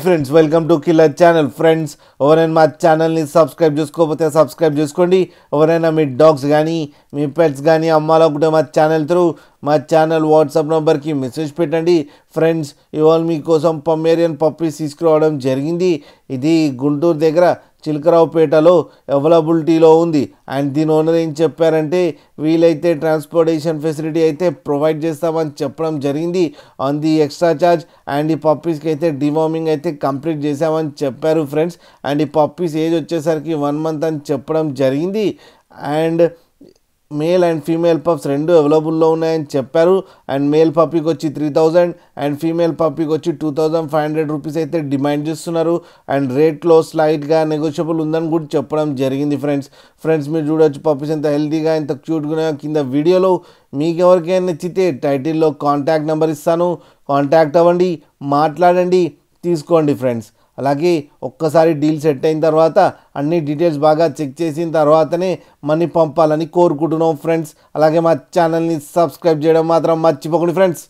Friends welcome to killer channel. Friends ఎవరైనా మా ఛానల్ని సబ్స్క్రైబ్ చేసుకోకపోతే సబ్స్క్రైబ్ చేసుకోండి. ఎవరైనా మీ డాగ్స్ కానీ మీ పెట్స్ కానీ అమ్మాలనుకుంటే మా ఛానల్ త్రూ మా ఛానల్ వాట్సాప్ నెంబర్కి మెసేజ్ పెట్టండి. ఫ్రెండ్స్ ఇవాళ మీకోసం పొమేరియన్ పప్పీస్ తీసుకురావడం జరిగింది. ఇది గుంటూరు దగ్గర చిలకరావుపేటలో అవైలబిలిటీలో ఉంది. అండ్ దీని ఓనర్ ఏం చెప్పారంటే వీలైతే ట్రాన్స్పోర్టేషన్ ఫెసిలిటీ అయితే ప్రొవైడ్ చేస్తామని చెప్పడం జరిగింది on the extra charge. And ఈ పప్పీస్కి అయితే డివార్మింగ్ అయితే కంప్లీట్ చేసామని చెప్పారు ఫ్రెండ్స్. అండ్ ఈ పప్పీస్ ఏజ్ వచ్చేసరికి 1 month అని చెప్పడం జరిగింది. And male and female pups రెండు అవైలబుల్లో ఉన్నాయని చెప్పారు. అండ్ మేల్ పప్పీకి వచ్చి 3000 అండ్ ఫీమేల్ పప్పీకి వచ్చి 2500 రూపీస్ అయితే డిమాండ్ చేస్తున్నారు. అండ్ రేట్లో స్లైట్గా నెగోషియబుల్ ఉందని కూడా చెప్పడం జరిగింది ఫ్రెండ్స్ మీరు చూడవచ్చు పప్పీస్ ఎంత హెల్తీగా ఎంత క్యూట్గా ఉన్నాయో. కింద వీడియోలో మీకు ఎవరికైనా నచ్చితే టైటిల్లో కాంటాక్ట్ నెంబర్ ఇస్తాను, కాంటాక్ట్ అవ్వండి, మాట్లాడండి, తీసుకోండి ఫ్రెండ్స్. అలాగే ఒక్కసారి డీల్ సెట్ అయిన తర్వాత అన్ని డీటెయిల్స్ బాగా చెక్ చేసిన తర్వాతనే మనీ పంపాలని కోరుకుంటున్నాం ఫ్రెండ్స్. అలాగే మా ఛానల్ని సబ్స్క్రైబ్ చేయడం మాత్రం మర్చిపోకండి ఫ్రెండ్స్.